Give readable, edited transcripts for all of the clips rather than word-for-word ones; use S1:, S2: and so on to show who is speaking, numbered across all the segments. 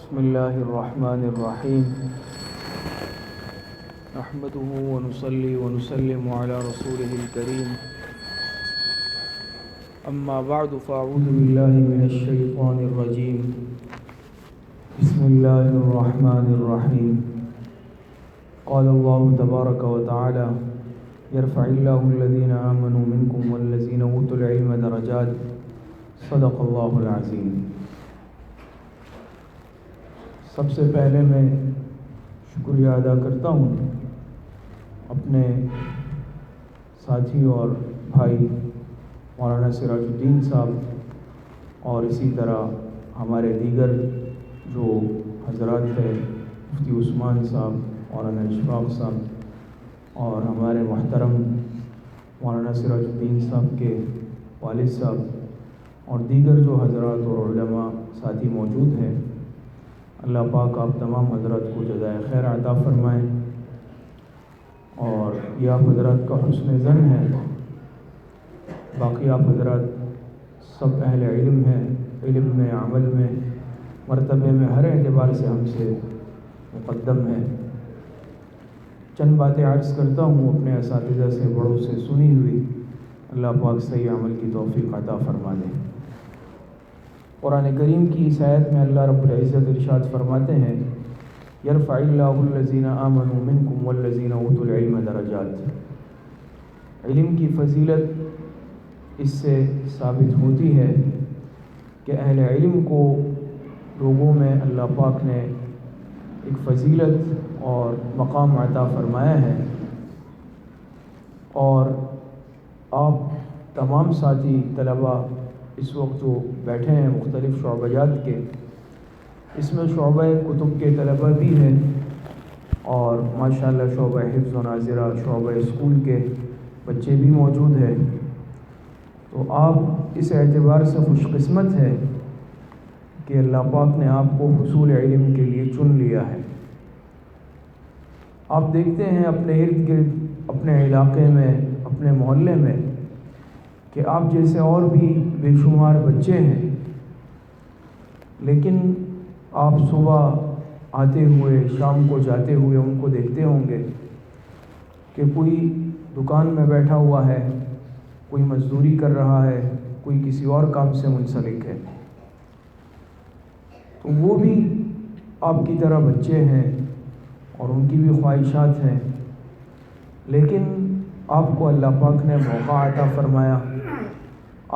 S1: بسم اللہ الرحمن الرحیم نحمده ونصلي ونسلم على رسوله الكريم اما بعد فاعوذ باللہ من الشیطان الرجیم بسم اللہ الرحمن الرحیم قال اللہ تبارک وتعالی يرفع اللہ الذین آمنوا منکم والذین اوتوا العلم درجات صدق اللہ العظیم۔ سب سے پہلے میں شکریہ ادا کرتا ہوں اپنے ساتھی اور بھائی مولانا سراج الدین صاحب اور اسی طرح ہمارے دیگر جو حضرات ہیں مفتی عثمان صاحب، مولانا اشفاق صاحب اور ہمارے محترم مولانا سراج الدین صاحب کے والد صاحب اور دیگر جو حضرات اور علماء ساتھی موجود ہیں۔ اللہ پاک آپ تمام حضرات کو جزائے خیر عطا فرمائیں اور یہ آپ حضرات کا حسن ظن ہے۔ باقی آپ حضرات سب اہل علم ہیں، علم میں، عمل میں، مرتبے میں، ہر اعتبار سے ہم سے مقدم ہے۔ چند باتیں عرض کرتا ہوں اپنے اساتذہ سے، بڑوں سے سنی ہوئی، اللہ پاک صحیح عمل کی توفیق عطا فرما دیں۔ قرآن کریم کی اس آیت میں اللہ رب العزت ارشاد فرماتے ہیں یرفع اللہ الذین آمنوا منکم والذین اوتوا العلم درجات۔ علم کی فضیلت اس سے ثابت ہوتی ہے کہ اہل علم کو لوگوں میں اللہ پاک نے ایک فضیلت اور مقام عطا فرمایا ہے، اور آپ تمام ساتھی طلباء اس وقت جو بیٹھے ہیں مختلف شعبیات کے، اس میں شعبہ کتب کے طلباء بھی ہیں اور ماشاءاللہ شعبہ حفظ و ناظرہ، شعبہ اسکول کے بچے بھی موجود ہیں۔ تو آپ اس اعتبار سے خوش قسمت ہیں کہ اللہ پاک نے آپ کو حصول علم کے لیے چن لیا ہے۔ آپ دیکھتے ہیں اپنے ارد گرد، اپنے علاقے میں، اپنے محلے میں کہ آپ جیسے اور بھی بے شمار بچے ہیں، لیکن آپ صبح آتے ہوئے شام کو جاتے ہوئے ان کو دیکھتے ہوں گے کہ کوئی دکان میں بیٹھا ہوا ہے، کوئی مزدوری کر رہا ہے، کوئی کسی اور کام سے منسلک ہے۔ تو وہ بھی آپ کی طرح بچے ہیں اور ان کی بھی خواہشات ہیں، لیکن آپ کو اللہ پاک نے موقع عطا فرمایا،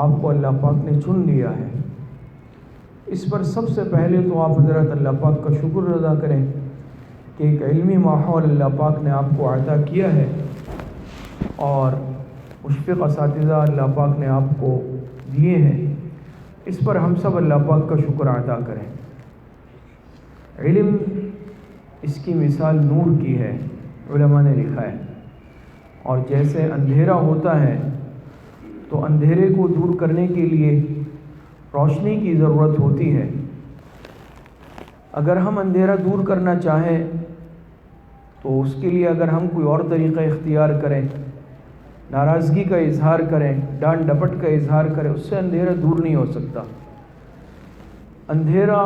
S1: آپ کو اللہ پاک نے چن لیا ہے۔ اس پر سب سے پہلے تو آپ حضرت اللہ پاک کا شکر ادا کریں کہ ایک علمی ماحول اللہ پاک نے آپ کو عطا کیا ہے اور مشفق اساتذہ اللہ پاک نے آپ کو دیے ہیں۔ اس پر ہم سب اللہ پاک کا شکر ادا کریں۔ علم اس کی مثال نور کی ہے، علماء نے لکھا ہے، اور جیسے اندھیرا ہوتا ہے تو اندھیرے کو دور کرنے کے لیے روشنی کی ضرورت ہوتی ہے۔ اگر ہم اندھیرا دور کرنا چاہیں تو اس کے لیے اگر ہم کوئی اور طریقہ اختیار کریں، ناراضگی کا اظہار کریں، ڈانٹ ڈپٹ کا اظہار کریں، اس سے اندھیرا دور نہیں ہو سکتا۔ اندھیرا،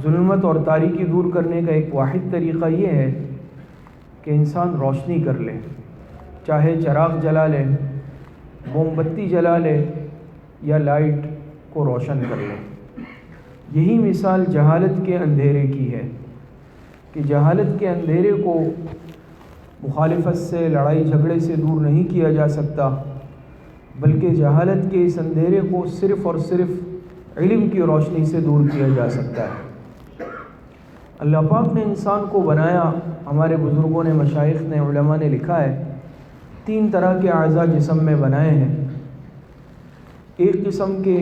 S1: ظلمت اور تاریکی دور کرنے کا ایک واحد طریقہ یہ ہے کہ انسان روشنی کر لے، چاہے چراغ جلا لے، موم بتی جلا لے یا لائٹ کو روشن کر لے۔ یہی مثال جہالت کے اندھیرے کی ہے کہ جہالت کے اندھیرے کو مخالفت سے، لڑائی جھگڑے سے دور نہیں کیا جا سکتا، بلکہ جہالت کے اس اندھیرے کو صرف اور صرف علم کی روشنی سے دور کیا جا سکتا ہے۔ اللہ پاک نے انسان کو بنایا، ہمارے بزرگوں نے، مشائخ نے، علماء نے لکھا ہے 3 طرح کے اعضاء جسم میں بنائے ہیں۔ ایک قسم کے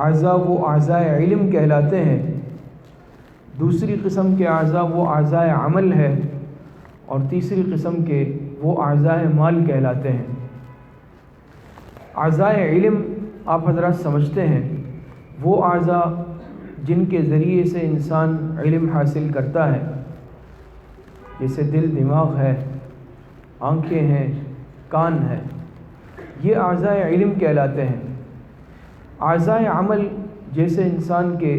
S1: اعضاء وہ اعضاء علم کہلاتے ہیں، دوسری قسم کے اعضاء وہ اعضاء عمل ہے، اور تیسری قسم کے وہ اعضاء مال کہلاتے ہیں۔ اعضاء علم آپ حضرات سمجھتے ہیں وہ اعضاء جن کے ذریعے سے انسان علم حاصل کرتا ہے، جیسے دل، دماغ ہے، آنکھیں ہیں، کان ہے، یہ اعضاء علم کہلاتے ہیں۔ اعضاء عمل جیسے انسان کے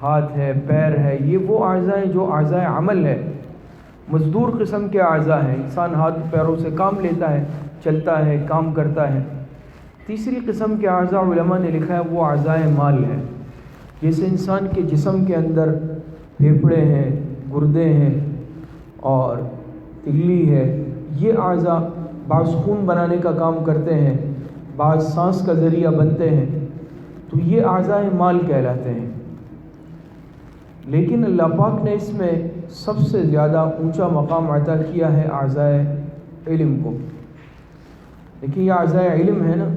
S1: ہاتھ ہے، پیر ہے، یہ وہ اعضاء ہیں جو اعضاء عمل ہے، مزدور قسم کے اعضاء ہیں۔ انسان ہاتھ پیروں سے کام لیتا ہے، چلتا ہے، کام کرتا ہے۔ تیسری قسم کے اعضاء علماء نے لکھا ہے وہ اعضاء مال ہے، جیسے انسان کے جسم کے اندر پھیپھڑے ہیں، گردے ہیں اور تلی ہے۔ یہ اعضاء بعض خون بنانے کا کام کرتے ہیں، بعض سانس کا ذریعہ بنتے ہیں، تو یہ اعضاء مال کہلاتے ہیں۔ لیکن اللہ پاک نے اس میں سب سے زیادہ اونچا مقام عطا کیا ہے اعضاء علم کو۔ دیکھیے یہ اعضاء علم ہے نا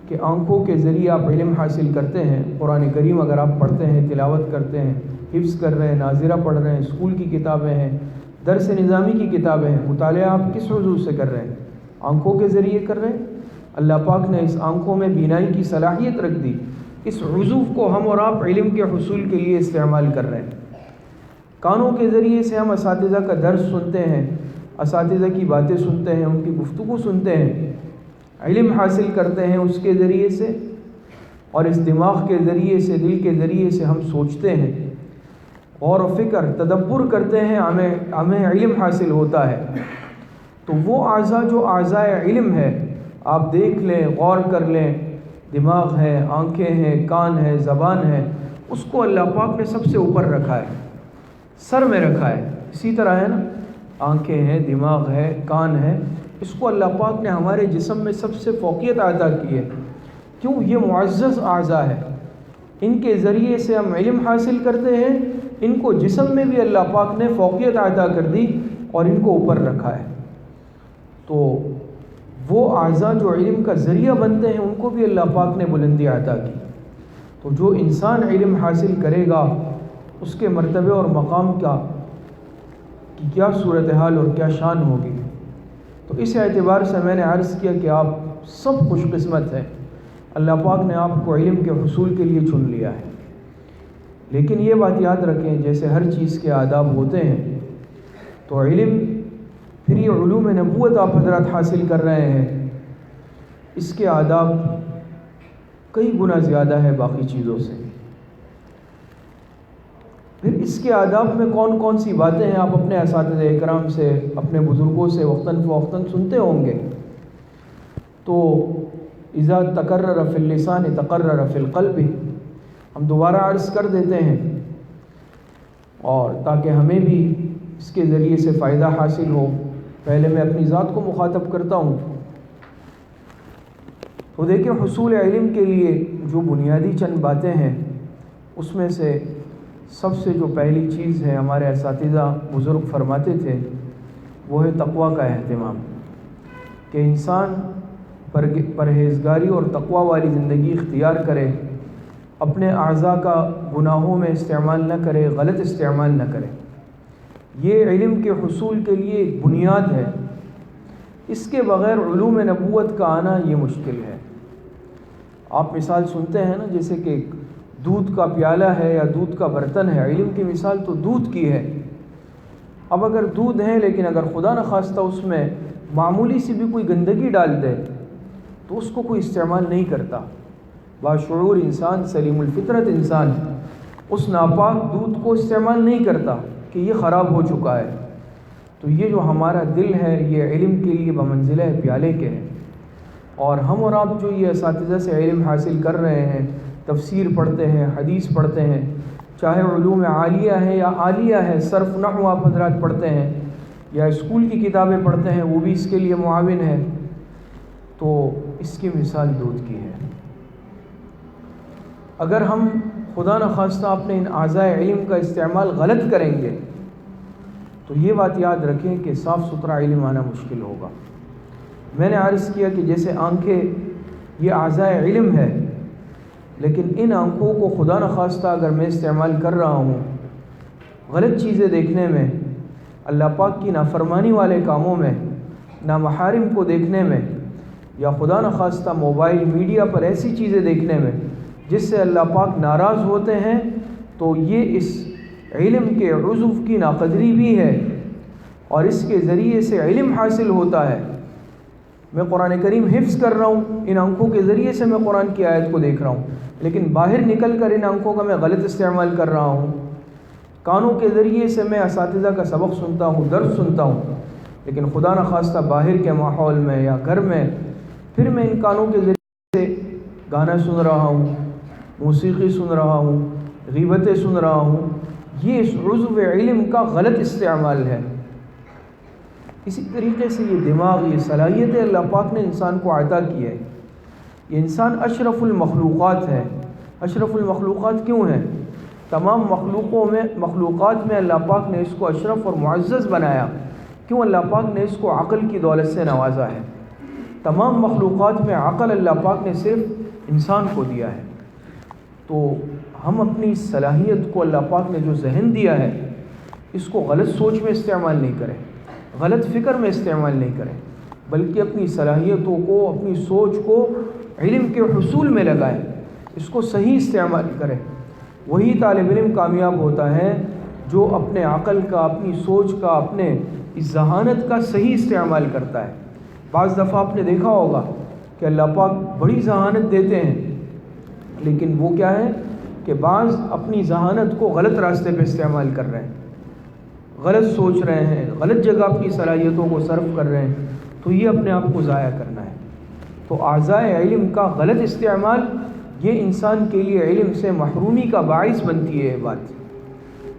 S1: کہ آنکھوں کے ذریعے آپ علم حاصل کرتے ہیں۔ قرآن کریم اگر آپ پڑھتے ہیں، تلاوت کرتے ہیں، حفظ کر رہے ہیں، ناظرہ پڑھ رہے ہیں، اسکول کی کتابیں ہیں، درس نظامی کی کتابیں ہیں، مطالعہ آپ کس عضو سے کر رہے ہیں؟ آنکھوں کے ذریعے کر رہے ہیں۔ اللہ پاک نے اس آنکھوں میں بینائی کی صلاحیت رکھ دی، اس عضو کو ہم اور آپ علم کے حصول کے لیے استعمال کر رہے ہیں۔ کانوں کے ذریعے سے ہم اساتذہ کا درس سنتے ہیں، اساتذہ کی باتیں سنتے ہیں، ان کی گفتگو سنتے ہیں، علم حاصل کرتے ہیں اس کے ذریعے سے، اور اس دماغ کے ذریعے سے، دل کے ذریعے سے ہم سوچتے ہیں، غور و فکر تدبر کرتے ہیں، ہمیں علم حاصل ہوتا ہے۔ تو وہ اعضاء جو اعضاء علم ہے، آپ دیکھ لیں، غور کر لیں، دماغ ہے، آنکھیں ہیں، کان ہے، زبان ہے، اس کو اللہ پاک نے سب سے اوپر رکھا ہے، سر میں رکھا ہے۔ اسی طرح ہے نا، آنکھیں ہیں، دماغ ہے، کان ہے، اس کو اللہ پاک نے ہمارے جسم میں سب سے فوقیت عطا کی ہے۔ کیوں؟ یہ معزز اعضاء ہے، ان کے ذریعے سے ہم علم حاصل کرتے ہیں، ان کو جسم میں بھی اللہ پاک نے فوقیت عطا کر دی اور ان کو اوپر رکھا ہے۔ تو وہ اعضاء جو علم کا ذریعہ بنتے ہیں ان کو بھی اللہ پاک نے بلندی عطا کی۔ تو جو انسان علم حاصل کرے گا اس کے مرتبے اور مقام کی کیا صورتحال اور کیا شان ہوگی۔ تو اس اعتبار سے میں نے عرض کیا کہ آپ سب خوش قسمت ہیں، اللہ پاک نے آپ کو علم کے حصول کے لیے چن لیا ہے۔ لیکن یہ بات یاد رکھیں، جیسے ہر چیز کے آداب ہوتے ہیں، تو علم پھر یہ علوم نبوت آپ حضرات حاصل کر رہے ہیں، اس کے آداب کئی گنا زیادہ ہے باقی چیزوں سے۔ پھر اس کے آداب میں کون کون سی باتیں ہیں آپ اپنے اساتذہ اکرام سے، اپنے بزرگوں سے وقتاً فوقتاً سنتے ہوں گے۔ تو اذا تقرر فی اللسان تقرر فی القلب، ہم دوبارہ عرض کر دیتے ہیں، اور تاکہ ہمیں بھی اس کے ذریعے سے فائدہ حاصل ہو۔ پہلے میں اپنی ذات کو مخاطب کرتا ہوں۔ تو دیکھیں، حصول علم کے لیے جو بنیادی چند باتیں ہیں، اس میں سے سب سے جو پہلی چیز ہے، ہمارے اساتذہ بزرگ فرماتے تھے، وہ ہے تقویٰ کا اہتمام، کہ انسان پرہیزگاری اور تقویٰ والی زندگی اختیار کرے، اپنے اعضاء کا گناہوں میں استعمال نہ کرے، غلط استعمال نہ کرے۔ یہ علم کے حصول کے لیے ایک بنیاد ہے، اس کے بغیر علوم نبوت کا آنا یہ مشکل ہے۔ آپ مثال سنتے ہیں نا، جیسے کہ دودھ کا پیالہ ہے یا دودھ کا برتن ہے، علم کی مثال تو دودھ کی ہے۔ اب اگر دودھ ہے لیکن اگر خدا نخواستہ اس میں معمولی سی بھی کوئی گندگی ڈال دے تو اس کو کوئی استعمال نہیں کرتا۔ باشعور انسان، سلیم الفطرت انسان اس ناپاک دودھ کو استعمال نہیں کرتا کہ یہ خراب ہو چکا ہے۔ تو یہ جو ہمارا دل ہے، یہ علم کے لیے بمنزلہ پیالے کے ہے، اور ہم اور آپ جو یہ اساتذہ سے علم حاصل کر رہے ہیں، تفسیر پڑھتے ہیں، حدیث پڑھتے ہیں، چاہے علوم عالیہ ہے یا عالیہ ہے، صرف نحو آپ حضرات پڑھتے ہیں یا اسکول کی کتابیں پڑھتے ہیں، وہ بھی اس کے لیے معاون ہے، تو اس کی مثال دودھ کی ہے۔ اگر ہم خدا نخواستہ اپنے ان اعضاء علم کا استعمال غلط کریں گے تو یہ بات یاد رکھیں کہ صاف ستھرا علم آنا مشکل ہوگا۔ میں نے عرض کیا کہ جیسے آنکھیں یہ اعضاء علم ہے، لیکن ان آنکھوں کو خدا نخواستہ اگر میں استعمال کر رہا ہوں غلط چیزیں دیکھنے میں، اللہ پاک کی نافرمانی والے کاموں میں، نامحارم کو دیکھنے میں، یا خدا نخواستہ موبائل میڈیا پر ایسی چیزیں دیکھنے میں جس سے اللہ پاک ناراض ہوتے ہیں، تو یہ اس علم کے عضو کی ناقدری بھی ہے، اور اس کے ذریعے سے علم حاصل ہوتا ہے۔ میں قرآن کریم حفظ کر رہا ہوں، ان آنکھوں کے ذریعے سے میں قرآن کی آیت کو دیکھ رہا ہوں، لیکن باہر نکل کر ان آنکھوں کا میں غلط استعمال کر رہا ہوں، کانوں کے ذریعے سے میں اساتذہ کا سبق سنتا ہوں، درس سنتا ہوں، لیکن خدا نخواستہ باہر کے ماحول میں یا گھر میں پھر میں ان کانوں کے ذریعے سے گانا سن رہا ہوں، موسیقی سن رہا ہوں، غیبتیں سن رہا ہوں، یہ اس عضو علم کا غلط استعمال ہے۔ اسی طریقے سے یہ دماغ، یہ صلاحیتیں اللہ پاک نے انسان کو عطا کی ہے۔ یہ انسان اشرف المخلوقات ہے۔ اشرف المخلوقات کیوں ہے؟ تمام مخلوقات میں اللہ پاک نے اس کو اشرف اور معزز بنایا۔ کیوں؟ اللہ پاک نے اس کو عقل کی دولت سے نوازا ہے۔ تمام مخلوقات میں عقل اللہ پاک نے صرف انسان کو دیا ہے۔ تو ہم اپنی صلاحیت کو، اللہ پاک نے جو ذہن دیا ہے، اس کو غلط سوچ میں استعمال نہیں کریں، غلط فکر میں استعمال نہیں کریں، بلکہ اپنی صلاحیتوں کو، اپنی سوچ کو علم کے حصول میں لگائیں، اس کو صحیح استعمال کریں۔ وہی طالب علم کامیاب ہوتا ہے جو اپنے عقل کا، اپنی سوچ کا، اپنے اس ذہانت کا صحیح استعمال کرتا ہے۔ بعض دفعہ آپ نے دیکھا ہوگا کہ اللہ پاک بڑی ذہانت دیتے ہیں، لیکن وہ کیا ہے کہ بعض اپنی ذہانت کو غلط راستے پہ استعمال کر رہے ہیں، غلط سوچ رہے ہیں، غلط جگہ اپنی صلاحیتوں کو صرف کر رہے ہیں، تو یہ اپنے آپ کو ضائع کرنا ہے۔ تو اعضائے علم کا غلط استعمال یہ انسان کے لیے علم سے محرومی کا باعث بنتی ہے یہ بات۔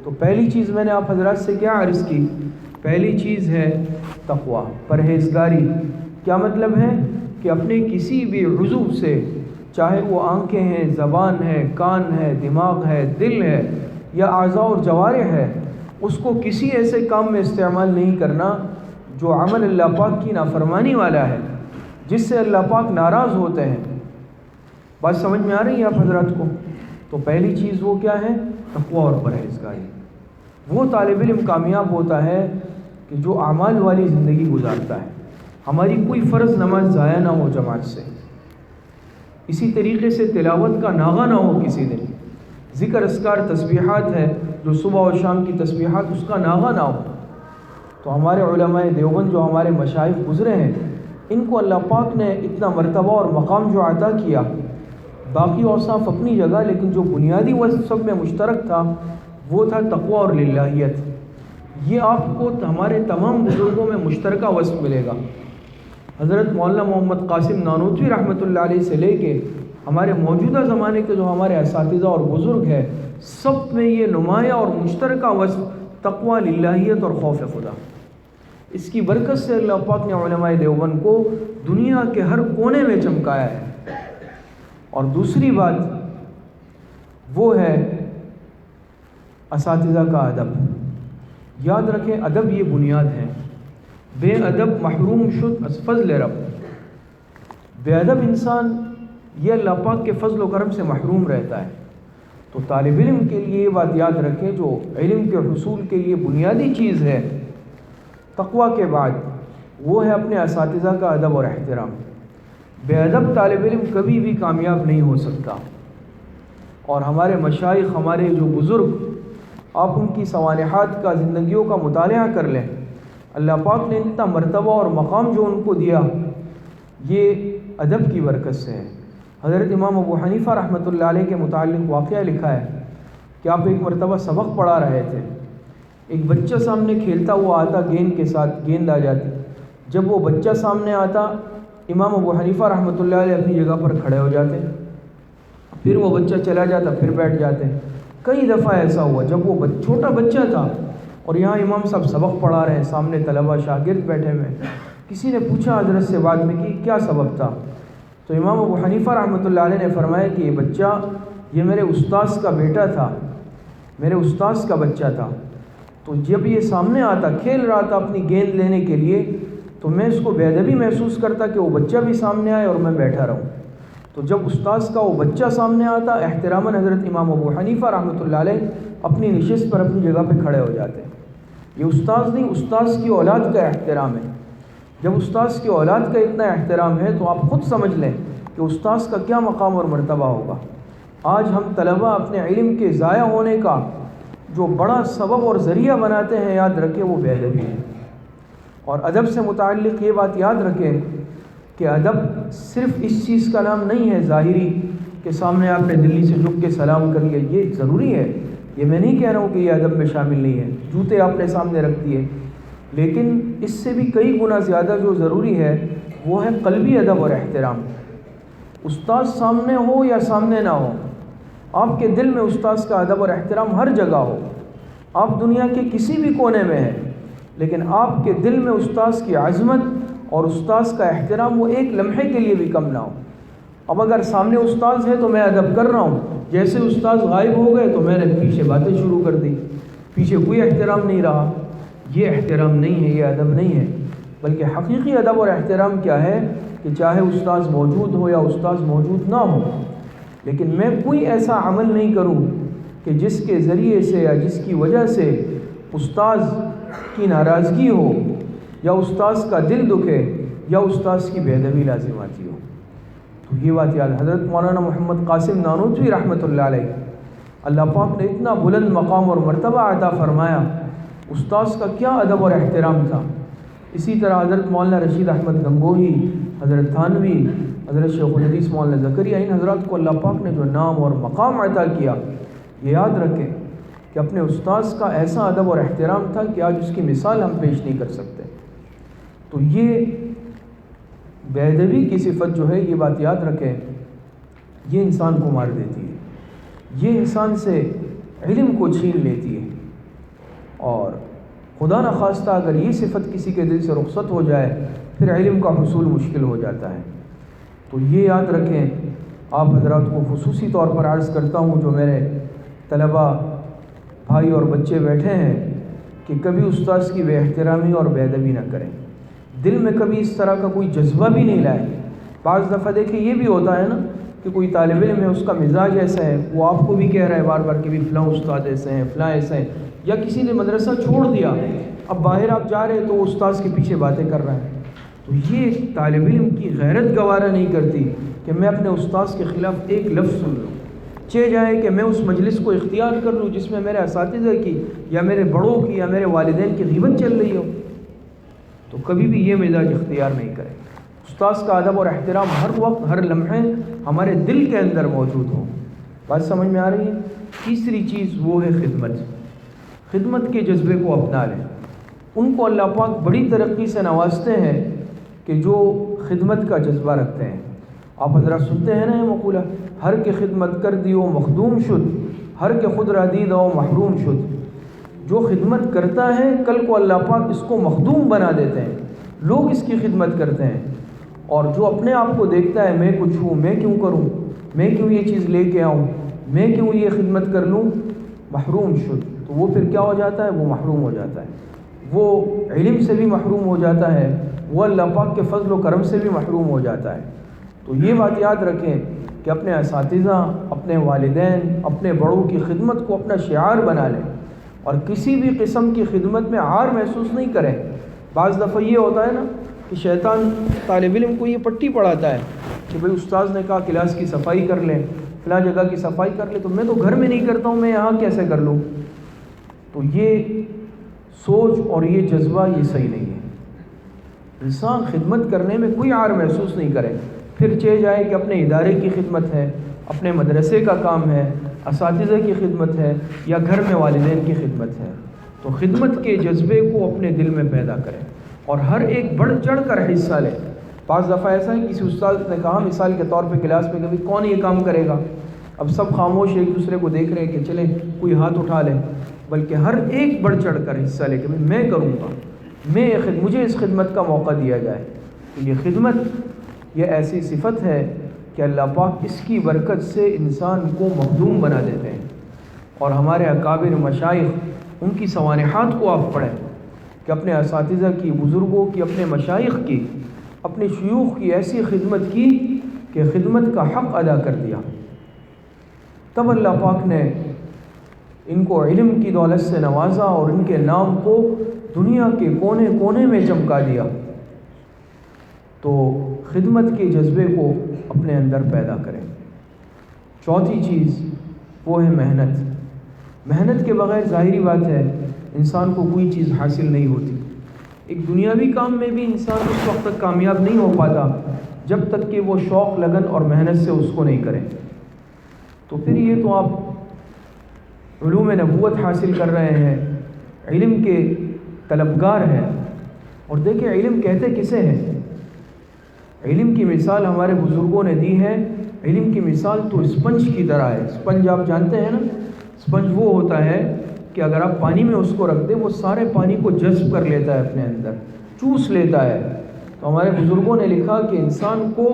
S1: تو پہلی چیز میں نے آپ حضرات سے کیا عرض کی؟ پہلی چیز ہے تقویٰ، پرہیزگاری۔ کیا مطلب ہے؟ کہ اپنے کسی بھی عضو سے، چاہے وہ آنکھیں ہیں، زبان ہے، کان ہے، دماغ ہے، دل ہے، یا اعضاء اور جوارح ہے، اس کو کسی ایسے کام میں استعمال نہیں کرنا جو عمل اللہ پاک کی نافرمانی والا ہے، جس سے اللہ پاک ناراض ہوتے ہیں۔ بات سمجھ میں آ رہی ہے آپ حضرات کو؟ تو پہلی چیز وہ کیا ہے؟ تقویٰ اور پرہیزگاری۔ وہ طالب علم کامیاب ہوتا ہے کہ جو اعمال والی زندگی گزارتا ہے، ہماری کوئی فرض نماز ضائع نہ ہو جماعت سے، اسی طریقے سے تلاوت کا ناغہ نہ ہو کسی دن، ذکر اذکار تسبیحات ہے جو صبح و شام کی تسبیحات، اس کا ناغہ نہ ہو۔ تو ہمارے علماء دیوبند جو ہمارے مشائخ گزرے ہیں، ان کو اللہ پاک نے اتنا مرتبہ اور مقام جو عطا کیا، باقی اوصاف اپنی جگہ، لیکن جو بنیادی وصف سب میں مشترک تھا وہ تھا تقویٰ اور للہیت۔ یہ آپ کو ہمارے تمام بزرگوں میں مشترکہ وصف ملے گا۔ حضرت مولانا محمد قاسم نانوتوی رحمۃ اللہ علیہ سے لے کے ہمارے موجودہ زمانے کے جو ہمارے اساتذہ اور بزرگ ہیں، سب میں یہ نمایاں اور مشترکہ وصف تقویٰ، للہیت اور خوف خدا۔ اس کی برکت سے اللہ پاک نے علماء دیوبند کو دنیا کے ہر کونے میں چمکایا ہے۔ اور دوسری بات وہ ہے اساتذہ کا ادب۔ یاد رکھیں، ادب یہ بنیاد ہے۔ بے ادب محروم شد از فضل رب۔ بے ادب انسان یہ اللہ پاک کے فضل و کرم سے محروم رہتا ہے۔ تو طالب علم کے لیے یہ بات یاد رکھیں، جو علم کے حصول کے لیے بنیادی چیز ہے تقویٰ کے بعد، وہ ہے اپنے اساتذہ کا ادب اور احترام۔ بے ادب طالب علم کبھی بھی کامیاب نہیں ہو سکتا۔ اور ہمارے مشائخ، ہمارے جو بزرگ، آپ ان کی صالحات کا، زندگیوں کا مطالعہ کر لیں، اللہ پاک نے اتنا مرتبہ اور مقام جو ان کو دیا، یہ ادب کی برکت سے ہے۔ حضرت امام ابو حنیفہ رحمۃ اللہ علیہ کے متعلق واقعہ لکھا ہے کہ آپ ایک مرتبہ سبق پڑھا رہے تھے، ایک بچہ سامنے کھیلتا ہوا آتا، گیند کے ساتھ گیند آ جاتی۔ جب وہ بچہ سامنے آتا، امام ابو حنیفہ رحمۃ اللہ علیہ اپنی جگہ پر کھڑے ہو جاتے، پھر وہ بچہ چلا جاتا، پھر بیٹھ جاتے۔ کئی دفعہ ایسا ہوا جب وہ چھوٹا بچہ تھا اور یہاں امام صاحب سبق پڑھا رہے ہیں، سامنے طلبہ شاگرد بیٹھے ہوئے۔ کسی نے پوچھا حضرت سے بعد میں کہ کیا سبب تھا؟ تو امام ابو حنیفہ رحمۃ اللہ علیہ نے فرمایا کہ یہ بچہ، یہ میرے استاذ کا بیٹا تھا، میرے استاذ کا بچہ تھا۔ تو جب یہ سامنے آتا، کھیل رہا تھا اپنی گیند لینے کے لیے، تو میں اس کو بے ادبی محسوس کرتا کہ وہ بچہ بھی سامنے آئے اور میں بیٹھا رہوں۔ تو جب استاذ کا وہ بچہ سامنے آتا، احتراماً حضرت امام ابو حنیفہ رحمۃ اللہ علیہ اپنی نشست پر اپنی جگہ پہ کھڑے ہو جاتے۔ یہ استاذ نہیں، استاذ کی اولاد کا احترام ہے۔ جب استاذ کی اولاد کا اتنا احترام ہے تو آپ خود سمجھ لیں کہ استاذ کا کیا مقام اور مرتبہ ہوگا۔ آج ہم طلبہ اپنے علم کے ضائع ہونے کا جو بڑا سبب اور ذریعہ بناتے ہیں، یاد رکھیں وہ بے ادبی ہے۔ اور ادب سے متعلق یہ بات یاد رکھیں کہ ادب صرف اس چیز کا نام نہیں ہے ظاہری کہ سامنے آپ نے دلی سے جھک کے سلام کر لیا، یہ ضروری ہے، یہ میں نہیں کہہ رہا ہوں کہ یہ ادب میں شامل نہیں ہے، جوتے آپ نے سامنے رکھ دیے، لیکن اس سے بھی کئی گنا زیادہ جو ضروری ہے وہ ہے قلبی ادب اور احترام۔ استاد سامنے ہو یا سامنے نہ ہو، آپ کے دل میں استاذ کا ادب اور احترام ہر جگہ ہو، آپ دنیا کے کسی بھی کونے میں ہیں، لیکن آپ کے دل میں استاذ کی عظمت اور استاذ کا احترام وہ ایک لمحے کے لیے بھی کم نہ ہو۔ اب اگر سامنے استاذ ہے تو میں ادب کر رہا ہوں، جیسے استاذ غائب ہو گئے تو میں نے پیچھے باتیں شروع کر دی، پیچھے کوئی احترام نہیں رہا، یہ احترام نہیں ہے، یہ ادب نہیں ہے۔ بلکہ حقیقی ادب اور احترام کیا ہے کہ چاہے استاذ موجود ہو یا استاذ موجود نہ ہو، لیکن میں کوئی ایسا عمل نہیں کروں کہ جس کے ذریعے سے یا جس کی وجہ سے استاذ کی ناراضگی ہو یا استاذ کا دل دکھے یا استاذ کی بے ادبی لازم آتی ہو۔ تو یہ بات یاد، حضرت مولانا محمد قاسم نانوتوی رحمۃ اللہ علیہ، اللہ پاک نے اتنا بلند مقام اور مرتبہ عطا فرمایا، استاذ کا کیا ادب اور احترام تھا۔ اسی طرح حضرت مولانا رشید احمد گنگوہی، حضرت تھانوی، حضرت شیخ الحدیث مولانا زکریا، ان حضرات کو اللہ پاک نے جو نام اور مقام عطا کیا، یہ یاد رکھیں کہ اپنے استاذ کا ایسا ادب اور احترام تھا کہ آج اس کی مثال ہم پیش نہیں کر سکتے۔ تو یہ بے ادبی کی صفت جو ہے، یہ بات یاد رکھیں، یہ انسان کو مار دیتی ہے، یہ انسان سے علم کو چھین لیتی ہے، اور خدا نخواستہ اگر یہ صفت کسی کے دل سے رخصت ہو جائے پھر علم کا حصول مشکل ہو جاتا ہے۔ تو یہ یاد رکھیں، آپ حضرات کو خصوصی طور پر عرض کرتا ہوں، جو میرے طلباء بھائی اور بچے بیٹھے ہیں، کہ کبھی استاذ کی بے احترامی اور بے ادبی نہ کریں، دل میں کبھی اس طرح کا کوئی جذبہ بھی نہیں لائیں۔ بعض دفعہ دیکھیں یہ بھی ہوتا ہے نا کہ کوئی طالب علم ہے، اس کا مزاج ایسا ہے، وہ آپ کو بھی کہہ رہا ہے بار بار کہ بھی فلاں استاد ایسے ہیں، فلاں ایسے ہیں، یا کسی نے مدرسہ چھوڑ دیا، اب باہر آپ جا رہے تو وہ استاذ کے پیچھے باتیں کر رہا ہے۔ تو یہ طالب علم کی غیرت گوارہ نہیں کرتی کہ میں اپنے استاذ کے خلاف ایک لفظ سن لوں، چہ جائے کہ میں اس مجلس کو اختیار کر لوں جس میں میرے اساتذہ کی یا میرے بڑوں کی یا میرے والدین کی غیبت چل رہی ہو، تو کبھی بھی یہ مزاج اختیار نہیں کرے۔ استاذ کا ادب اور احترام ہر وقت ہر لمحے ہمارے دل کے اندر موجود ہو۔ بات سمجھ میں آ رہی ہے؟ تیسری چیز وہ ہے خدمت، خدمت کے جذبے کو اپنا لیں۔ ان کو اللہ پاک بڑی ترقی سے نوازتے ہیں کہ جو خدمت کا جذبہ رکھتے ہیں۔ آپ حضرات سنتے ہیں نا یہ مقولہ، ہر کے خدمت کر دیو مخدوم شد، ہر کے خود را دید او محروم شد۔ جو خدمت کرتا ہے کل کو اللہ پاک اس کو مخدوم بنا دیتے ہیں، لوگ اس کی خدمت کرتے ہیں، اور جو اپنے آپ کو دیکھتا ہے میں کچھ ہوں، میں کیوں کروں، میں کیوں یہ چیز لے کے آؤں، میں کیوں یہ خدمت کر لوں، محروم شد، تو وہ پھر کیا ہو جاتا ہے، وہ محروم ہو جاتا ہے، وہ علم سے بھی محروم ہو جاتا ہے، وہ اللہ پاک کے فضل و کرم سے بھی محروم ہو جاتا ہے۔ تو یہ بات یاد رکھیں کہ اپنے اساتذہ، اپنے والدین، اپنے بڑوں کی خدمت کو اپنا شعار بنا لیں، اور کسی بھی قسم کی خدمت میں عار محسوس نہیں کریں۔ بعض دفعہ یہ ہوتا ہے نا کہ شیطان طالب علم کو یہ پٹی پڑھاتا ہے کہ بھئی استاذ نے کہا کلاس کی صفائی کر لیں، فلاں جگہ کی صفائی کر لیں، تو میں تو گھر میں نہیں کرتا ہوں، میں یہاں کیسے کر لوں؟ تو یہ سوچ اور یہ جذبہ یہ صحیح نہیں ہے۔ انسان خدمت کرنے میں کوئی عار محسوس نہیں کرے، پھر چہ جائے کہ اپنے ادارے کی خدمت ہے، اپنے مدرسے کا کام ہے، اساتذہ کی خدمت ہے، یا گھر میں والدین کی خدمت ہے، تو خدمت کے جذبے کو اپنے دل میں پیدا کریں اور ہر ایک بڑھ چڑھ کر حصہ لیں۔ بعض دفعہ ایسا ہے کسی استاد نے کہا مثال کے طور پہ کلاس میں کبھی کون یہ کام کرے گا، اب سب خاموش ایک دوسرے کو دیکھ رہے ہیں کہ چلیں کوئی ہاتھ اٹھا لیں، بلکہ ہر ایک بڑھ چڑھ کر حصہ لے کہ میں کروں گا، مجھے اس خدمت کا موقع دیا جائے۔ تو یہ خدمت یہ ایسی صفت ہے کہ اللہ پاک اس کی برکت سے انسان کو مخدوم بنا دیتے ہیں۔ اور ہمارے اکابر مشائخ، ان کی سوانحات کو آپ پڑھیں کہ اپنے اساتذہ کی، بزرگوں کی، اپنے مشائخ کی، اپنے شیوخ کی ایسی خدمت کی کہ خدمت کا حق ادا کر دیا، تب اللہ پاک نے ان کو علم کی دولت سے نوازا اور ان کے نام کو دنیا کے کونے کونے میں چمکا دیا۔ تو خدمت کے جذبے کو اپنے اندر پیدا کریں۔ چوتھی چیز وہ ہے محنت۔ محنت کے بغیر ظاہری بات ہے انسان کو کوئی چیز حاصل نہیں ہوتی۔ ایک دنیاوی کام میں بھی انسان اس وقت تک کامیاب نہیں ہو پاتا جب تک کہ وہ شوق، لگن اور محنت سے اس کو نہیں کرے۔ تو پھر یہ تو آپ علوم نبوت حاصل کر رہے ہیں، علم کے طلبگار ہیں۔ اور دیکھیں علم کہتے کسے ہیں؟ علم کی مثال ہمارے بزرگوں نے دی ہے۔ علم کی مثال تو اسپنج کی طرح ہے۔ اسپنج آپ جانتے ہیں نا، اسپنج وہ ہوتا ہے کہ اگر آپ پانی میں اس کو رکھ دیں وہ سارے پانی کو جذب کر لیتا ہے، اپنے اندر چوس لیتا ہے۔ تو ہمارے بزرگوں نے لکھا کہ انسان کو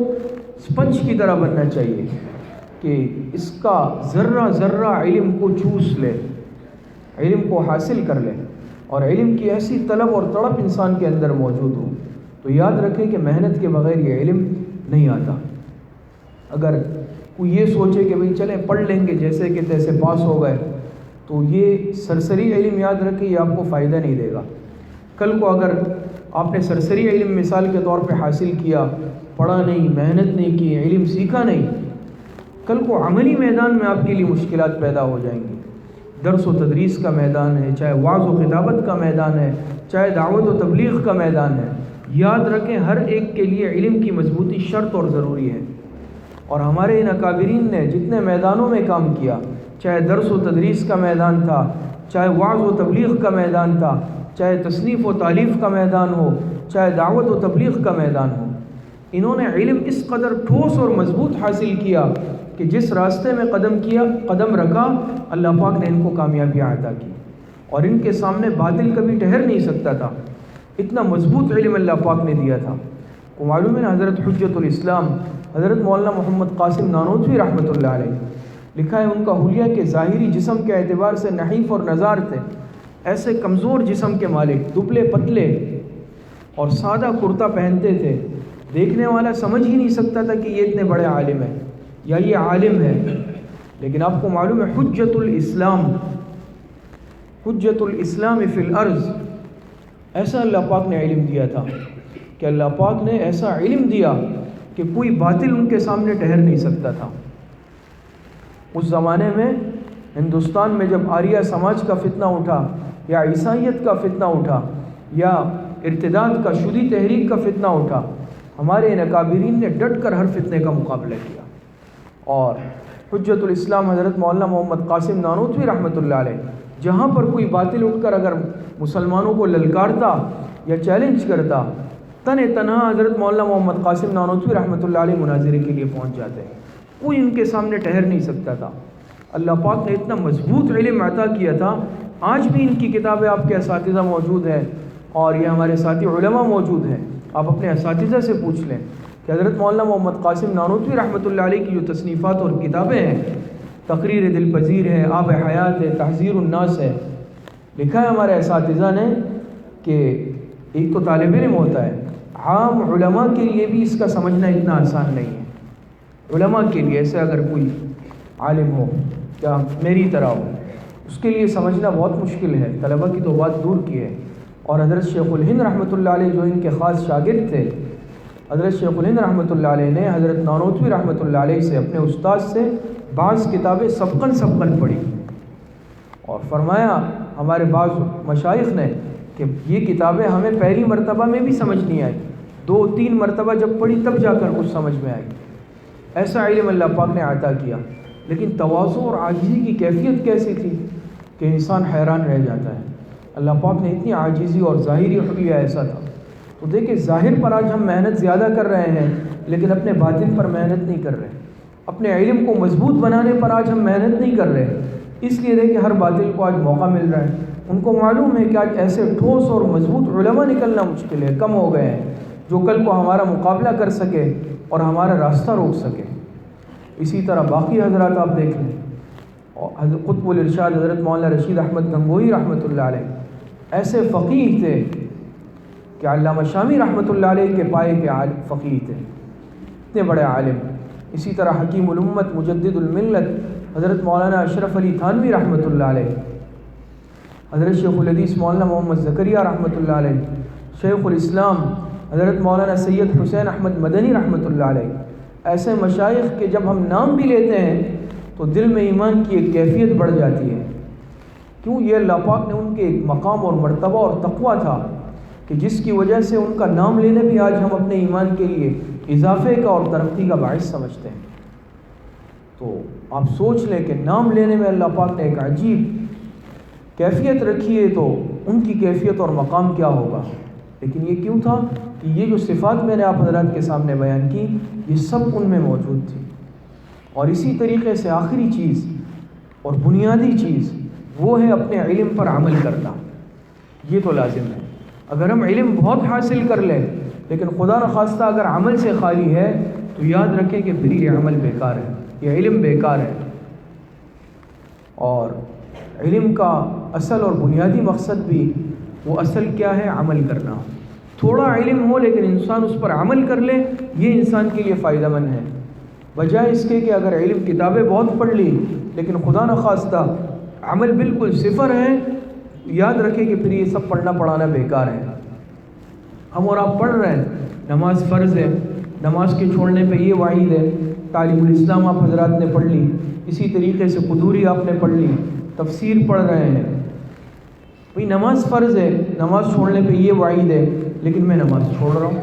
S1: اسپنج کی طرح بننا چاہیے کہ اس کا ذرہ ذرہ علم کو چوس لے، علم کو حاصل کر لے، اور علم کی ایسی طلب اور تڑپ انسان کے اندر موجود ہو۔ تو یاد رکھیں کہ محنت کے بغیر یہ علم نہیں آتا۔ اگر کوئی یہ سوچے کہ بھئی چلیں پڑھ لیں گے جیسے کہ تیسے پاس ہو گئے، تو یہ سرسری علم یاد رکھیں یہ آپ کو فائدہ نہیں دے گا۔ کل کو اگر آپ نے سرسری علم مثال کے طور پہ حاصل کیا، پڑھا نہیں، محنت نہیں کی، علم سیکھا نہیں، کل کو عملی میدان میں آپ کے لیے مشکلات پیدا ہو جائیں گی۔ درس و تدریس کا میدان ہے، چاہے وعظ و خطابت کا میدان ہے، چاہے دعوت و تبلیغ کا میدان ہے، یاد رکھیں ہر ایک کے لیے علم کی مضبوطی شرط اور ضروری ہے۔ اور ہمارے ان اکابرین نے جتنے میدانوں میں کام کیا، چاہے درس و تدریس کا میدان تھا، چاہے وعظ و تبلیغ کا میدان تھا، چاہے تصنیف و تالیف کا میدان ہو، چاہے دعوت و تبلیغ کا میدان ہو، انہوں نے علم اس قدر ٹھوس اور مضبوط حاصل کیا کہ جس راستے میں قدم رکھا اللہ پاک نے ان کو کامیابیاں عطا کی، اور ان کے سامنے باطل کبھی ٹھہر نہیں سکتا تھا۔ اتنا مضبوط علم اللہ پاک نے دیا تھا۔ کو معلوم ہے نا، حضرت حجت الاسلام حضرت مولانا محمد قاسم نانوتوی رحمۃ اللہ علیہ، لکھا ہے ان کا حلیہ کہ ظاہری جسم کے اعتبار سے نحیف اور نزار تھے، ایسے کمزور جسم کے مالک، دبلے پتلے اور سادہ کرتا پہنتے تھے، دیکھنے والا سمجھ ہی نہیں سکتا تھا کہ یہ اتنے بڑے عالم ہیں یا یہ عالم ہے۔ لیکن آپ کو معلوم ہے حجت الاسلام فی الارض، ایسا اللہ پاک نے علم دیا تھا کہ اللہ پاک نے ایسا علم دیا کہ کوئی باطل ان کے سامنے ٹھہر نہیں سکتا تھا۔ اس زمانے میں ہندوستان میں جب آریہ سماج کا فتنہ اٹھا، یا عیسائیت کا فتنہ اٹھا، یا ارتداد کا شدید تحریک کا فتنہ اٹھا، ہمارے ان اکابرین نے ڈٹ کر ہر فتنے کا مقابلہ کیا۔ اور حجت الاسلام حضرت مولانا محمد قاسم نانوتوی رحمۃ اللہ علیہ جہاں پر کوئی باطل اٹھ کر اگر مسلمانوں کو للکارتا یا چیلنج کرتا، تنہا حضرت مولانا محمد قاسم نانوتوی رحمۃ اللہ علیہ مناظرے کے لیے پہنچ جاتے ہیں، کوئی ان کے سامنے ٹھہر نہیں سکتا تھا۔ اللہ پاک نے اتنا مضبوط علم عطا کیا تھا۔ آج بھی ان کی کتابیں آپ کے اساتذہ موجود ہیں، اور یہ ہمارے ساتھی علماء موجود ہیں، آپ اپنے اساتذہ سے پوچھ لیں کہ حضرت مولانا محمد قاسم نانوتوی رحمۃ اللہ علیہ کی جو تصنیفات اور کتابیں ہیں، تقریر دل پذیر ہے، آب حیات ہے، تحذیر الناس ہے، لکھا ہے ہمارے اساتذہ نے کہ ایک تو طالب علم ہوتا ہے، عام علماء کے لیے بھی اس کا سمجھنا اتنا آسان نہیں ہے۔ علماء کے لیے ایسے اگر کوئی عالم ہو یا میری طرح ہو، اس کے لیے سمجھنا بہت مشکل ہے، طلبہ کی تو بات دور کی ہے۔ اور حضرت شیخ الہند رحمۃ اللہ علیہ جو ان کے خاص شاگرد تھے، حضرت شیخ الہند رحمۃ اللہ علیہ نے حضرت نانوتوی رحمۃ اللہ علیہ سے، اپنے استاد سے بعض کتابیں سبقاً پڑھی، اور فرمایا ہمارے بعض مشائخ نے کہ یہ کتابیں ہمیں پہلی مرتبہ میں بھی سمجھ نہیں آئی، 2-3 مرتبہ جب پڑھی تب جا کر کچھ سمجھ میں آئی۔ ایسا علم اللہ پاک نے عطا کیا، لیکن تواضع اور عاجزی کی کیفیت کیسی تھی کہ انسان حیران رہ جاتا ہے۔ اللہ پاک نے اتنی عاجزی اور ظاہری حلیہ ایسا تھا۔ تو دیکھیں ظاہر پر آج ہم محنت زیادہ کر رہے ہیں، لیکن اپنے باطن پر محنت نہیں کر رہے، اپنے علم کو مضبوط بنانے پر آج ہم محنت نہیں کر رہے، اس لیے دیکھیں ہر باطل کو آج موقع مل رہا ہے۔ ان کو معلوم ہے کہ آج ایسے ٹھوس اور مضبوط علماء نکلنا مشکل ہے، کم ہو گئے ہیں جو کل کو ہمارا مقابلہ کر سکے اور ہمارا راستہ روک سکے۔ اسی طرح باقی حضرات آپ دیکھ لیں، اور حضرت قطب الارشاد حضرت مولانا رشید احمد گنگوہی رحمۃ اللہ علیہ ایسے فقیہ تھے کہ علامہ شامی رحمۃ اللہ علیہ کے پائے کے فقیہ تھے، اتنے بڑے عالم۔ اسی طرح حکیم الامت مجدد الملت حضرت مولانا اشرف علی تھانوی رحمۃ اللہ علیہ، حضرت شیخ الحدیث مولانا محمد زکریا رحمۃ اللہ علیہ، شیخ الاسلام حضرت مولانا سید حسین احمد مدنی رحمۃ اللہ علیہ، ایسے مشائخ کہ جب ہم نام بھی لیتے ہیں تو دل میں ایمان کی ایک کیفیت بڑھ جاتی ہے۔ کیوں؟ یہ اللہ پاک نے ان کے ایک مقام اور مرتبہ اور تقویٰ تھا کہ جس کی وجہ سے ان کا نام لینے بھی آج ہم اپنے ایمان کے لیے اضافے کا اور ترقی کا باعث سمجھتے ہیں۔ تو آپ سوچ لیں کہ نام لینے میں اللہ پاک نے ایک عجیب کیفیت رکھی ہے، تو ان کی کیفیت اور مقام کیا ہوگا۔ لیکن یہ کیوں تھا کہ یہ جو صفات میں نے آپ حضرات کے سامنے بیان کی، یہ سب ان میں موجود تھی۔ اور اسی طریقے سے آخری چیز اور بنیادی چیز وہ ہے اپنے علم پر عمل کرنا۔ یہ تو لازم ہے۔ اگر ہم علم بہت حاصل کر لیں لیکن خدا نخواستہ اگر عمل سے خالی ہے تو یاد رکھیں کہ پھر یہ عمل بیکار ہے، یہ علم بیکار ہے۔ اور علم کا اصل اور بنیادی مقصد بھی وہ اصل کیا ہے؟ عمل کرنا۔ تھوڑا علم ہو لیکن انسان اس پر عمل کر لے، یہ انسان کے لیے فائدہ مند ہے، بجائے اس کے کہ اگر علم کتابیں بہت پڑھ لی لیکن خدا نخواستہ عمل بالکل صفر ہے، یاد رکھیں کہ پھر یہ سب پڑھنا پڑھانا بیکار ہے۔ ہم اور آپ پڑھ رہے ہیں، نماز فرض ہے، نماز کے چھوڑنے پہ یہ وعید ہے، تعلیم الاسلام آپ حضرات نے پڑھ لی، اسی طریقے سے قدوری آپ نے پڑھ لی، تفسیر پڑھ رہے ہیں، بھئی نماز فرض ہے، نماز چھوڑنے پہ یہ وعید ہے، لیکن میں نماز چھوڑ رہا ہوں۔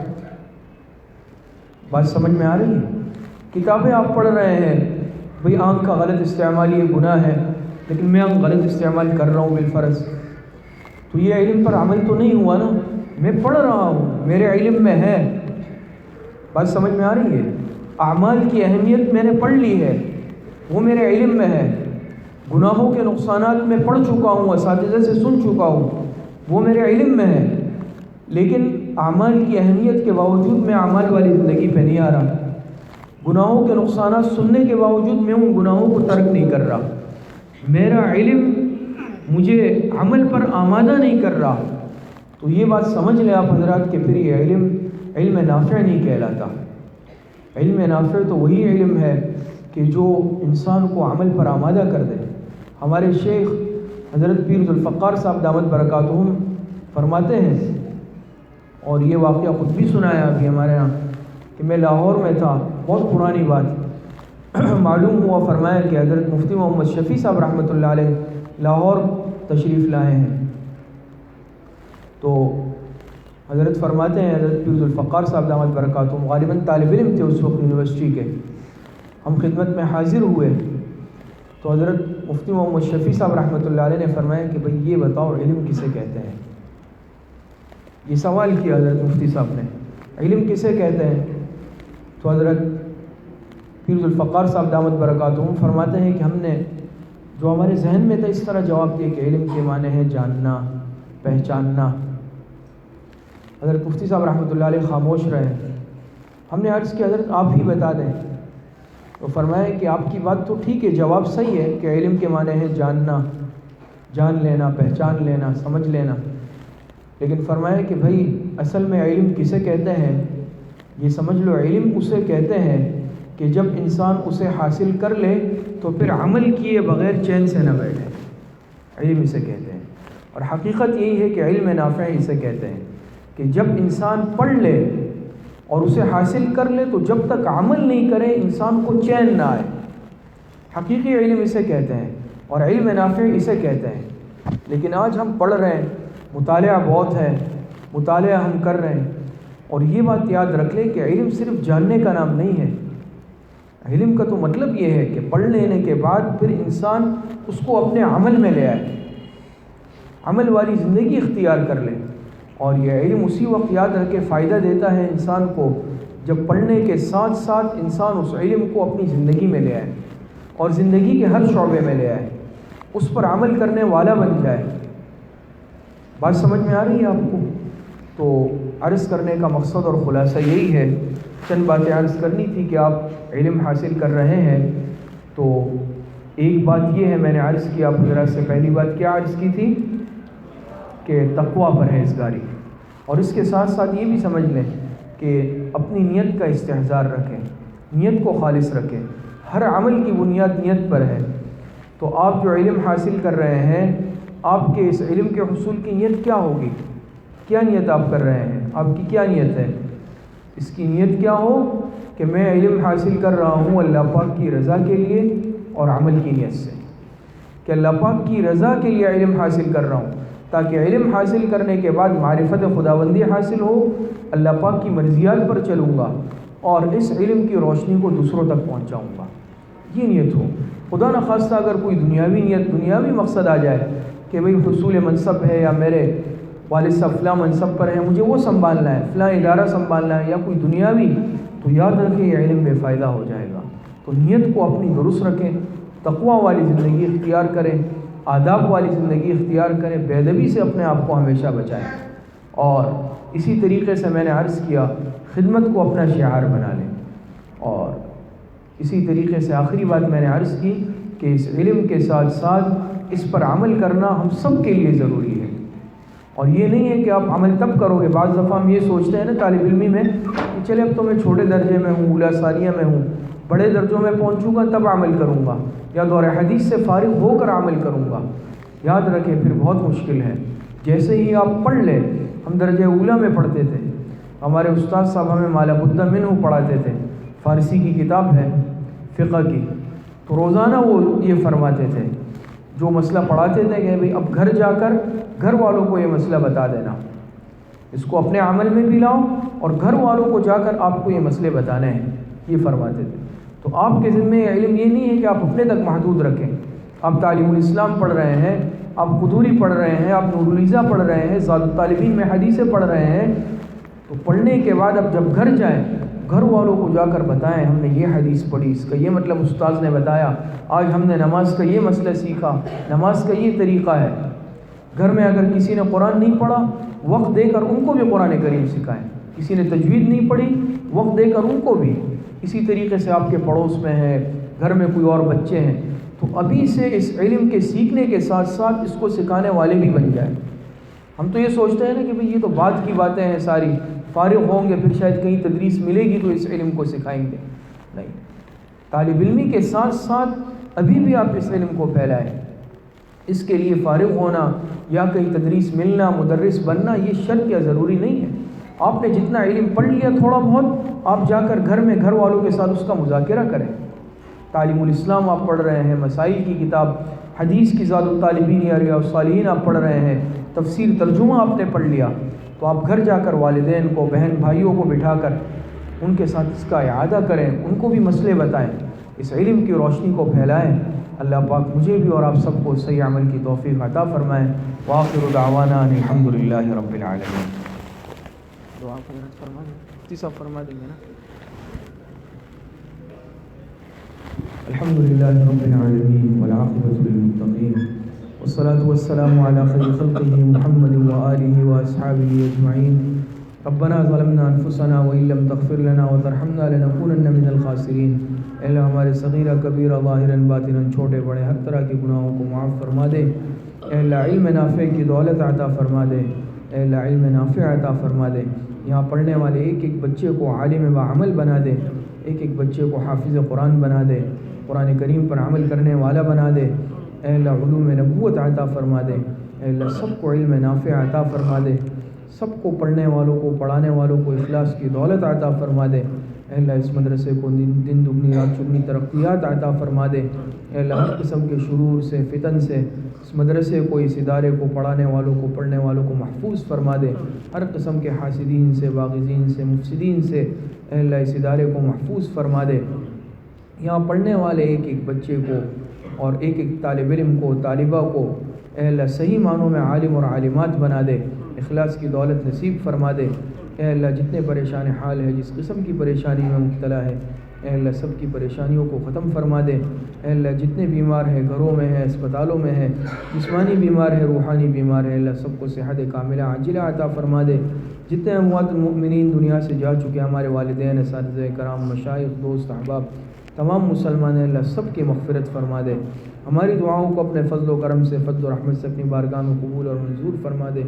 S1: بات سمجھ میں آ رہی ہے؟ کتابیں آپ پڑھ رہے ہیں، بھئی آنکھ کا غلط استعمال یہ گناہ ہے، لیکن میں غلط استعمال کر رہا ہوں بالفرض، تو یہ علم پر عمل تو نہیں ہوا نا، میں پڑھ رہا ہوں، میرے علم میں ہے۔ بات سمجھ میں آ رہی ہے؟ اعمال کی اہمیت میں نے پڑھ لی ہے، وہ میرے علم میں ہے۔ گناہوں کے نقصانات میں پڑھ چکا ہوں، اساتذہ سے سن چکا ہوں، وہ میرے علم میں ہے، لیکن اعمال کی اہمیت کے باوجود میں اعمال والی زندگی پہ نہیں آ رہا۔ گناہوں کے نقصانات سننے کے باوجود میں ان گناہوں کو ترک نہیں کر رہا۔ میرا علم مجھے عمل پر آمادہ نہیں کر رہا، تو یہ بات سمجھ لیں آپ حضرات کہ پھر یہ علم نافع نہیں کہلاتا۔ علم نافع تو وہی علم ہے کہ جو انسان کو عمل پر آمادہ کر دے۔ ہمارے شیخ حضرت پیر ذوالفقار صاحب دامت برکاتہم فرماتے ہیں، اور یہ واقعہ خود بھی سنایا ابھی ہمارے یہاں، کہ میں لاہور میں تھا، بہت پرانی بات، معلوم ہوا فرمایا کہ حضرت مفتی محمد شفیع صاحب رحمۃ اللہ علیہ لاہور تشریف لائے ہیں، تو حضرت فرماتے ہیں، حضرت پیر ذوالفقار صاحب دامت برکاتہم غالباً طالب علم تھے اس وقت یونیورسٹی کے، ہم خدمت میں حاضر ہوئے، تو حضرت مفتی محمد شفیع صاحب رحمۃ اللہ علیہ نے فرمایا کہ بھئی یہ بتاؤ علم کسے کہتے ہیں؟ یہ سوال کیا حضرت مفتی صاحب نے، علم کسے کہتے ہیں؟ تو حضرت پیر ذوالفقار صاحب دامت برکاتہم فرماتے ہیں کہ ہم نے جو ہمارے ذہن میں تھا اس طرح جواب دیا کہ علم کے معنی ہے جاننا، پہچاننا۔ حضرت مفتی صاحب رحمۃ اللہ علیہ خاموش رہے، ہم نے عرض کیا حضرت آپ ہی بتا دیں، تو فرمایا کہ آپ کی بات تو ٹھیک ہے، جواب صحیح ہے کہ علم کے معنی ہے جاننا، جان لینا، پہچان لینا، سمجھ لینا، لیکن فرمایا کہ بھائی اصل میں علم کسے کہتے ہیں؟ یہ سمجھ لو علم اسے کہتے ہیں کہ جب انسان اسے حاصل کر لے تو پھر عمل کیے بغیر چین سے نہ بیٹھے، علم اسے کہتے ہیں۔ اور حقیقت یہی ہے کہ علم نافع اسے کہتے ہیں کہ جب انسان پڑھ لے اور اسے حاصل کر لے تو جب تک عمل نہیں کرے انسان کو چین نہ آئے، حقیقی علم اسے کہتے ہیں اور علم نافع اسے کہتے ہیں۔ لیکن آج ہم پڑھ رہے ہیں، مطالعہ بہت ہے، مطالعہ ہم کر رہے ہیں، اور یہ بات یاد رکھ لیں کہ علم صرف جاننے کا نام نہیں ہے۔ علم کا تو مطلب یہ ہے کہ پڑھ لینے کے بعد پھر انسان اس کو اپنے عمل میں لے آئے، عمل والی زندگی اختیار کر لے۔ اور یہ علم اسی وقت یاد رکھے فائدہ دیتا ہے انسان کو جب پڑھنے کے ساتھ ساتھ انسان اس علم کو اپنی زندگی میں لے آئے اور زندگی کے ہر شعبے میں لے آئے، اس پر عمل کرنے والا بن جائے۔ بات سمجھ میں آ رہی ہے آپ کو؟ تو عرض کرنے کا مقصد اور خلاصہ یہی ہے، چند باتیں عرض کرنی تھی کہ آپ علم حاصل کر رہے ہیں۔ تو ایک بات یہ ہے، میں نے عرض کیا آپ حضرات سے، پہلی بات کیا عرض کی تھی کہ تقویٰ پرہیزگاری، اور اس کے ساتھ ساتھ یہ بھی سمجھ لیں کہ اپنی نیت کا استحضار رکھیں، نیت کو خالص رکھیں، ہر عمل کی بنیاد نیت پر ہے۔ تو آپ جو علم حاصل کر رہے ہیں، آپ کے اس علم کے حصول کی نیت کیا ہوگی؟ کیا نیت آپ کر رہے ہیں؟ آپ کی کیا نیت ہے؟ اس کی نیت کیا ہو کہ میں علم حاصل کر رہا ہوں اللہ پاک کی رضا کے لیے اور عمل کی نیت سے، کہ اللہ پاک کی رضا کے لیے علم حاصل کر رہا ہوں تاکہ علم حاصل کرنے کے بعد معرفت خداوندی حاصل ہو، اللہ پاک کی مرضیات پر چلوں گا اور اس علم کی روشنی کو دوسروں تک پہنچاؤں گا۔ یہ نیت ہو. خدا نخواستہ اگر کوئی دنیاوی نیت، دنیاوی مقصد آ جائے کہ بھئی حصول منصب ہے، یا میرے والد صاحب فلاں منصب پر ہیں، مجھے وہ سنبھالنا ہے، فلاں ادارہ سنبھالنا ہے، یا کوئی دنیاوی، تو یاد رکھیں یہ علم بے فائدہ ہو جائے گا. تو نیت کو اپنی درست رکھیں، تقویٰ والی زندگی اختیار کریں، آداب والی زندگی اختیار کریں، بے ادبی سے اپنے آپ کو ہمیشہ بچائیں. اور اسی طریقے سے میں نے عرض کیا، خدمت کو اپنا شعار بنا لیں. اور اسی طریقے سے آخری بات میں نے عرض کی کہ اس علم کے ساتھ ساتھ اس پر عمل کرنا ہم سب کے لیے ضروری ہے. اور یہ نہیں ہے کہ آپ عمل تب کرو گے. بعض دفعہ ہم یہ سوچتے ہیں نا طالب علمی میں کہ چلے اب تو میں چھوٹے درجے میں ہوں، اولیٰ ثانیہ میں ہوں، بڑے درجوں میں پہنچوں گا تب عمل کروں گا، یا دور حدیث سے فارغ ہو کر عمل کروں گا. یاد رکھیں پھر بہت مشکل ہے. جیسے ہی آپ پڑھ لیں، ہم درجہ اولیٰ میں پڑھتے تھے، ہمارے استاد صاحب ہمیں ما لا بد منہ پڑھاتے تھے، فارسی کی کتاب ہے فقہ کی، تو روزانہ وہ یہ فرماتے تھے، جو مسئلہ پڑھاتے تھے کہ بھئی اب گھر جا کر گھر والوں کو یہ مسئلہ بتا دینا، اس کو اپنے عمل میں بھی لاؤ اور گھر والوں کو جا کر آپ کو یہ مسئلے بتانے ہیں، یہ فرماتے تھے. تو آپ کے ذمہ علم یہ نہیں ہے کہ آپ اپنے تک محدود رکھیں. آپ تعلیم الاسلام پڑھ رہے ہیں، آپ قدوری پڑھ رہے ہیں، آپ نور العزا پڑھ رہے ہیں، زاد الطالبین میں حدیثیں پڑھ رہے ہیں، تو پڑھنے کے بعد اب جب گھر جائیں، گھر والوں کو جا کر بتائیں ہم نے یہ حدیث پڑھی، اس کا یہ مطلب استاذ نے بتایا، آج ہم نے نماز کا یہ مسئلہ سیکھا، نماز کا یہ طریقہ ہے. گھر میں اگر کسی نے قرآن نہیں پڑھا، وقت دے کر ان کو بھی قرآن کریم سکھائیں. کسی نے تجوید نہیں پڑھی، وقت دے کر ان کو بھی. اسی طریقے سے آپ کے پڑوس میں ہے، گھر میں کوئی اور بچے ہیں، تو ابھی سے اس علم کے سیکھنے کے ساتھ ساتھ اس کو سکھانے والے بھی بن جائیں. ہم تو یہ سوچتے ہیں نا کہ بھئی یہ تو بعد کی باتیں ہیں، ساری فارغ ہوں گے پھر شاید کہیں تدریس ملے گی تو اس علم کو سکھائیں گے. نہیں، طالب علمی کے ساتھ ساتھ ابھی بھی آپ اس علم کو پھیلائیں. اس کے لیے فارغ ہونا یا کہیں تدریس ملنا، مدرس بننا یہ شرط یا ضروری نہیں ہے. آپ نے جتنا علم پڑھ لیا تھوڑا بہت، آپ جا کر گھر میں گھر والوں کے ساتھ اس کا مذاکرہ کریں. تعلیم الاسلام آپ پڑھ رہے ہیں، مسائل کی کتاب، حدیث کی زاد الطالبین یا ریاض الصالحین آپ پڑھ رہے ہیں، تفسیر ترجمہ آپ نے پڑھ لیا، تو آپ گھر جا کر والدین کو، بہن بھائیوں کو بٹھا کر ان کے ساتھ اس کا اعادہ کریں، ان کو بھی مسئلے بتائیں، اس علم کی روشنی کو پھیلائیں. اللہ پاک مجھے بھی اور آپ سب کو صحیح عمل کی توفیق عطا فرمائیں. وآخر دعوانا ان الحمدللہ رب العالمین. دعا فرما دیں، مفتی صاحب فرما دیں گے نا. الحمدللہ رب العالمین والعاقبۃ للمتقین والصلاة والسلام علی خیر خلقہ محمد وآلہ واصحابہ اجمعین. ربنا ظلمنا انفسنا وان لم تغفر لنا وترحمنا لنکونن من الخاسرین. اے اللہ ہمارے صغیرہ کبیرہ ظاہراً باطناً چھوٹے بڑے ہر طرح کے گناہوں کو معاف فرما دے. اے اللہ علم نافع کی دولت عطا فرما دے. اے اللہ علم نافع عطا فرما دے. یہاں پڑھنے والے ایک ایک بچے کو عالم بعمل بنا دے، ایک ایک بچے کو حافظ قرآن بنا دے، قرآن کریم پر عمل کرنے والا بنا دے. اے اللہ علوم نبوت عطا فرما دے. اے اللہ سب کو علم نافع عطا فرما دے. سب کو پڑھنے والوں کو، پڑھانے والوں کو اخلاص کی دولت عطا فرما دے. اے اللہ اس مدرسے کو دن دگنی رات چگنی ترقیات عطا فرما دے. اے اللہ ہر قسم کے شرور سے، فتن سے اس مدرسے کو، اس ادارے کو، پڑھانے والوں کو، پڑھنے والوں کو محفوظ فرما دے. ہر قسم کے حاسدین سے، باغزین سے، مفسدین سے اے اللہ اس ادارے کو محفوظ فرما دے. یہاں پڑھنے والے ایک ایک بچے کو اور ایک ایک طالب علم کو، طالبہ کو اے اللہ صحیح معنوں میں عالم اور عالمات بنا دے. اخلاص کی دولت نصیب فرما دے. اے اللہ جتنے پریشان حال ہے، جس قسم کی پریشانی میں مبتلا ہے، اے اللہ سب کی پریشانیوں کو ختم فرما دے. اے اللہ جتنے بیمار ہیں، گھروں میں ہیں، اسپتالوں میں ہیں، جسمانی بیمار ہے، روحانی بیمار ہے، اللہ سب کو صحت کاملہ عاجلہ عطا فرما دے. جتنے اموات المؤمنین دنیا سے جا چکے، ہمارے والدین، اساتذہ کرام، مشائخ، دوست، احباب، تمام مسلمان ہیں، اللہ سب کی مغفرت فرما دے. ہماری دعاؤں کو اپنے فضل و کرم سے، فضل و رحمت سے اپنی بارگاہ میں قبول اور منظور فرما دے.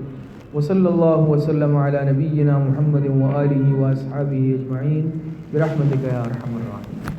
S1: وصلی اللہ وسلم علی نبینا محمد وآلہ واصحابہ اجمعین برحمتک یا ارحم الراحمین.